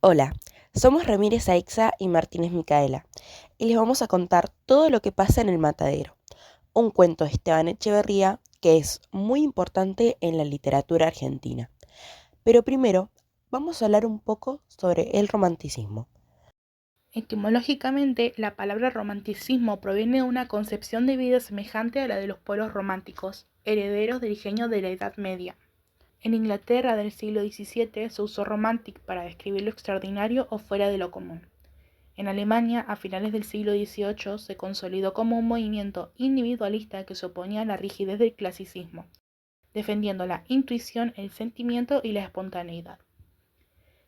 Hola, somos Ramírez Aixa y Martínez Micaela, y les vamos a contar todo lo que pasa en El Matadero, un cuento de Esteban Echeverría que es muy importante en la literatura argentina. Pero primero, vamos a hablar un poco sobre el romanticismo. Etimológicamente, la palabra romanticismo proviene de una concepción de vida semejante a la de los pueblos románticos, herederos del genio de la Edad Media. En Inglaterra del siglo XVII se usó romantic para describir lo extraordinario o fuera de lo común. En Alemania, a finales del siglo XVIII, se consolidó como un movimiento individualista que se oponía a la rigidez del clasicismo, defendiendo la intuición, el sentimiento y la espontaneidad.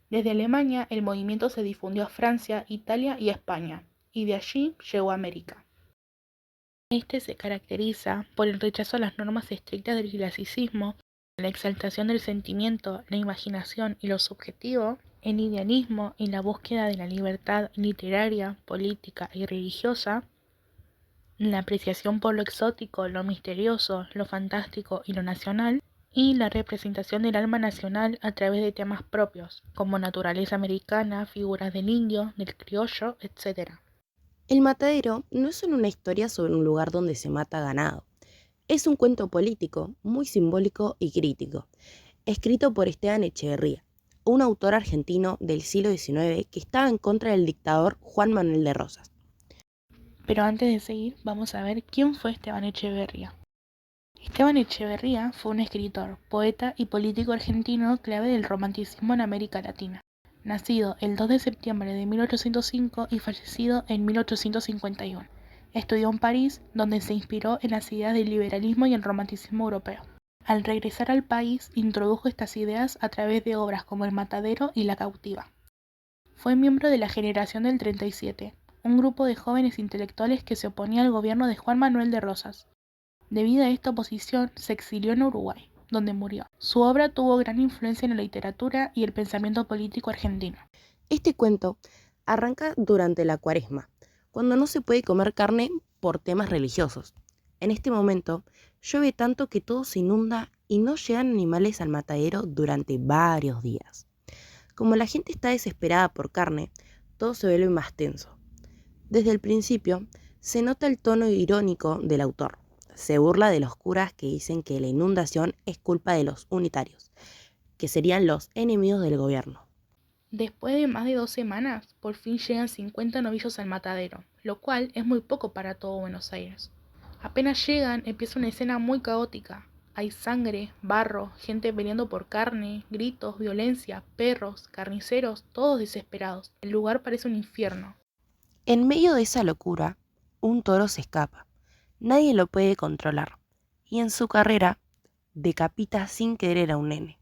Desde Alemania, el movimiento se difundió a Francia, Italia y España, y de allí llegó a América. Este se caracteriza por el rechazo a las normas estrictas del clasicismo, la exaltación del sentimiento, la imaginación y lo subjetivo, el idealismo y la búsqueda de la libertad literaria, política y religiosa, la apreciación por lo exótico, lo misterioso, lo fantástico y lo nacional, y la representación del alma nacional a través de temas propios, como naturaleza americana, figuras del indio, del criollo, etc. El Matadero no es solo una historia sobre un lugar donde se mata ganado, es un cuento político muy simbólico y crítico, escrito por Esteban Echeverría, un autor argentino del siglo XIX que estaba en contra del dictador Juan Manuel de Rosas. Pero antes de seguir, vamos a ver quién fue Esteban Echeverría. Esteban Echeverría fue un escritor, poeta y político argentino clave del romanticismo en América Latina. Nacido el 2 de septiembre de 1805 y fallecido en 1851. Estudió en París, donde se inspiró en las ideas del liberalismo y el romanticismo europeo. Al regresar al país, introdujo estas ideas a través de obras como El Matadero y La Cautiva. Fue miembro de la Generación del 37, un grupo de jóvenes intelectuales que se oponía al gobierno de Juan Manuel de Rosas. Debido a esta oposición, se exilió en Uruguay, donde murió. Su obra tuvo gran influencia en la literatura y el pensamiento político argentino. Este cuento arranca durante la Cuaresma, cuando no se puede comer carne por temas religiosos. En este momento, llueve tanto que todo se inunda y no llegan animales al matadero durante varios días. Como la gente está desesperada por carne, todo se vuelve más tenso. Desde el principio, se nota el tono irónico del autor. Se burla de los curas que dicen que la inundación es culpa de los unitarios, que serían los enemigos del gobierno. Después de más de 2 semanas, por fin llegan 50 novillos al matadero, lo cual es muy poco para todo Buenos Aires. Apenas llegan, empieza una escena muy caótica. Hay sangre, barro, gente peleando por carne, gritos, violencia, perros, carniceros, todos desesperados. El lugar parece un infierno. En medio de esa locura, un toro se escapa. Nadie lo puede controlar. Y en su carrera, decapita sin querer a un nene.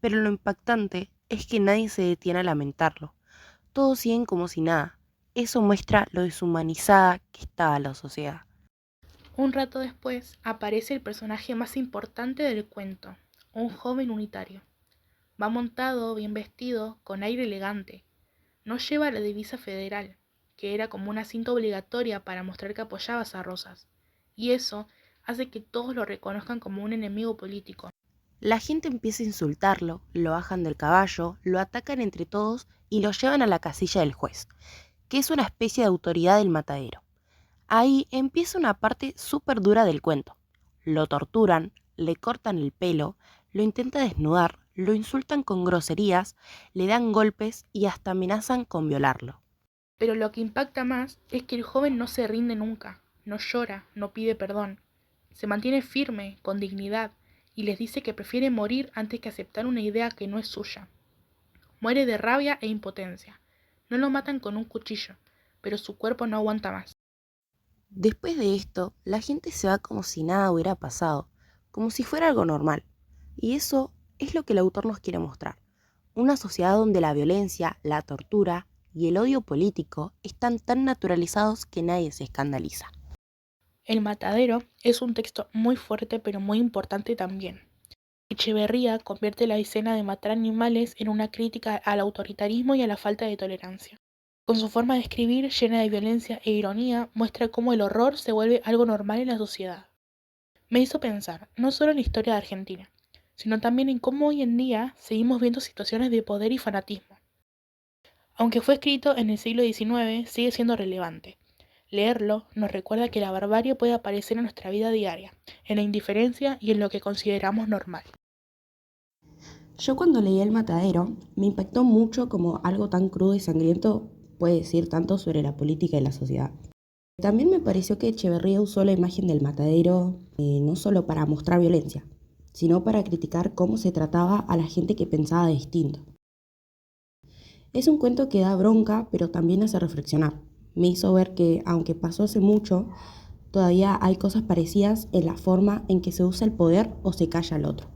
Pero lo impactante es que nadie se detiene a lamentarlo. Todos siguen como si nada. Eso muestra lo deshumanizada que estaba la sociedad. Un rato después aparece el personaje más importante del cuento, un joven unitario. Va montado, bien vestido, con aire elegante. No lleva la divisa federal, que era como una cinta obligatoria para mostrar que apoyabas a Rosas, y eso hace que todos lo reconozcan como un enemigo político. La gente empieza a insultarlo, lo bajan del caballo, lo atacan entre todos y lo llevan a la casilla del juez, que es una especie de autoridad del matadero. Ahí empieza una parte súper dura del cuento. Lo torturan, le cortan el pelo, lo intentan desnudar, lo insultan con groserías, le dan golpes y hasta amenazan con violarlo. Pero lo que impacta más es que el joven no se rinde nunca, no llora, no pide perdón. Se mantiene firme, con dignidad, y les dice que prefiere morir antes que aceptar una idea que no es suya. Muere de rabia e impotencia. No lo matan con un cuchillo, pero su cuerpo no aguanta más. Después de esto, la gente se va como si nada hubiera pasado, como si fuera algo normal. Y eso es lo que el autor nos quiere mostrar. Una sociedad donde la violencia, la tortura y el odio político están tan naturalizados que nadie se escandaliza. El matadero es un texto muy fuerte pero muy importante también. Echeverría convierte la escena de matar animales en una crítica al autoritarismo y a la falta de tolerancia. Con su forma de escribir llena de violencia e ironía, muestra cómo el horror se vuelve algo normal en la sociedad. Me hizo pensar no solo en la historia de Argentina, sino también en cómo hoy en día seguimos viendo situaciones de poder y fanatismo. Aunque fue escrito en el siglo XIX, sigue siendo relevante. Leerlo nos recuerda que la barbarie puede aparecer en nuestra vida diaria, en la indiferencia y en lo que consideramos normal. Yo cuando leí El Matadero me impactó mucho como algo tan crudo y sangriento puede decir tanto sobre la política y la sociedad. También me pareció que Echeverría usó la imagen del matadero no solo para mostrar violencia, sino para criticar cómo se trataba a la gente que pensaba distinto. Es un cuento que da bronca, pero también hace reflexionar. Me hizo ver que, aunque pasó hace mucho, todavía hay cosas parecidas en la forma en que se usa el poder o se calla al otro.